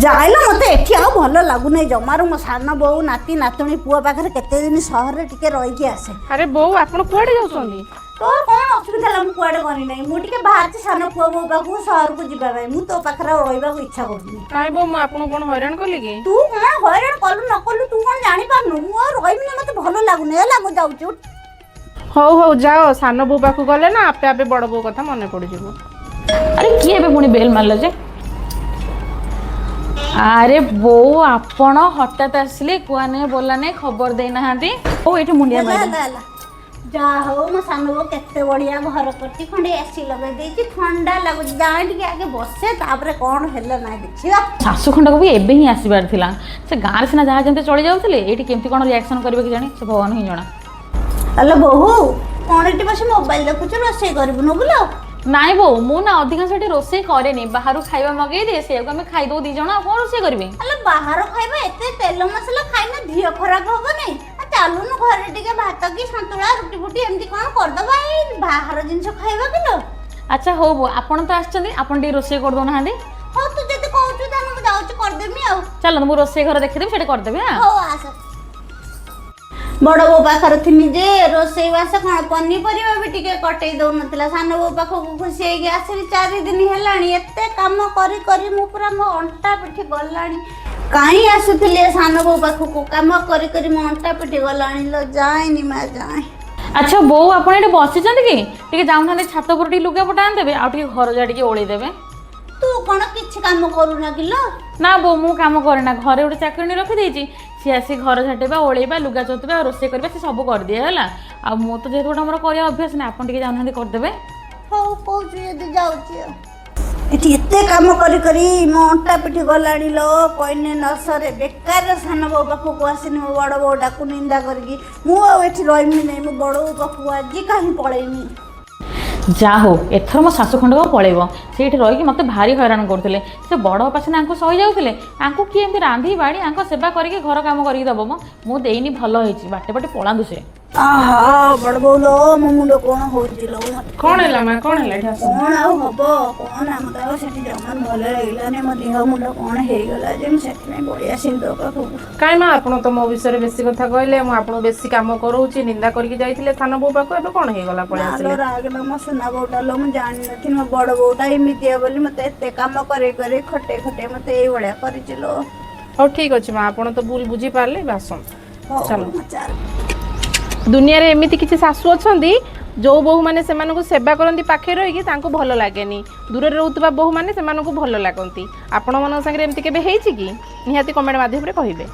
जाइला मत एठी आ भल लागुनै जमारू मो सान बो नाती नातुणी पुआ पाखरे केते दिन शहर रे टिके रही के आसे। अरे बो आपण कुआडे जाउछंदी तोर कोन असुविधा ला मु कुआडे गनी नै मु टिके बाहर से सान पुआ बो पाखु शहर को जिबा भाई मु तो पाखरा रहइबा को इच्छा करनी। काई बो मु आपण कोन हैरान करली की तू कोन हैरान कलु न कलु तू कोन जानि पारनु मु रहइबि न मते भल लागुनै हला मु जाउछु। हो हो जाओ सान बो पाखु गले ना आपे आपे बड़ बो कथा मने पड़ जिवो। अरे किए बे पुणी बेल मारल जे अरे बो आपण हठात आसले कुआ ने बोला ने खबर दे नहांती ओ एठी मुंडिया मार जा हो मो सान बो केते बढ़िया घर करती खंडे एसी लगा देची ठंडा लागु जाई के आगे बसे तापरे कोन हेले ना देखिया। सासु खंडक भी एबे ही आसीबार थिला से गार सिना जहा जंते चली जाउतले एठी केमती कोन रिएक्शन करबे कि जानी से भगवान ही जणा। अल्ला बहू कोन एठी बस मोबाइल देखुछ रोसे करबु न बुलो नाई बो मु ना अधिकांश एठी रोसे करे नी बाहरु खाइबा मगै दे से हम खाइ दो दी जणा कोन रोसे करबे। अल्ला बाहर खाइबा एते तेल मसला खाइना धियो खराब होबो नै चालू न घरे टिके भात की संतुला रुटी फुटी एमती कोन कर दबा ए बाहर जिंस खाइबा किलो। अच्छा हो बो आपण तो आछथि आपण डी रोसे कर दो नहांदी। हो तू जते कहू त हम जाउछ कर देमी आ चल मु रोसे घर देखि देब सेटे कर देबे। हां हो आस बड़ बो पाखर थिनी जे रोसे वास कोन पन्नी परिबा भी टिके कटै दो नतला सान बो पाखो खुशी हे के आसरी 4 दिन हेलाणी एते काम करी करी मु पूरा मो अंटा पिठी गलाणी काई आसुथिले सान बो पाखो को काम करी करी मो अंटा पिठी गलाणी लो जायनी मा जाय। अच्छा बो आपण एटे बसि चंद कि टिके जाउन छात पर टी लुगा पटा आन देबे आ टिके घर जा टिके ओळी देबे। तू कोन किछ काम करू ना किलो ना बो मु काम करे ना घरे उठे चाकरनी रखि देछि सी आसी घर झाटेबा ओळेबा लुगा चोतबा रोसे करबा से सब कर दिए हला आ मो तो जेतो हमर करिया अभ्यास ना आपण टिके जाउन कर देबे। हो कहू यदि जाउछि एठी एते काम करी करी मो अंटा पिठी गलाणी लो कोइने नसरे बेकार सान बो पाखो को आसिनी मो बड़ बो डाकु निंदा करगी मु एठी रहिमी नै मो बड़ बो पाखो आज काहे पळेनी। जा हो एथर मो सासु खंडक पळेबो सेठी रही कि मते भारी हैरान करथिले से बड़ पाछे आंको सही जाउथिले आंको कि एमती रांधी बाड़ी आंको सेवा करके घर काम करके दबो मो देइनी भलो होइची बाटे बाटे पळांदु से। आहा बड़ बोलो मो मुंडो कोन होजिलो कोन हैला मा कोन हैला एठी आस कोन आउ हबो कोन हम त सेठी जमन भले रहिलाने मो देह मुंडो कोन हे गला जे सेठी नै बढिया सिंदो पाखो काई मा आपण तो मो विषय बेसी कथा कहले मु आपण बेसी काम करूची निंदा करके जाइथिले थाना बो पाखो एबे कोन हे गला पळे आसले रागला मो सुना बोटा लो मु जानि नथि मो बड़ बोटा इमितिया बोली मते एते काम करे करे खटे खटे मते एई बढिया करिचिलो। हो ठीक अछि मा आपण तो भूल बुझी पारले बासन चलो चल दुनिया रे एमिति किछि सासु अछंदी जो बहु माने सेमानकु सेवा करंती पाखे रही कि तांको भलो लागेनी दूर रे रहउतबा बहु माने सेमानकु भलो लागंती आपण मन संगे एमिति केबे हेइछि कि निहाती कमेंट माध्यम रे कहिबे।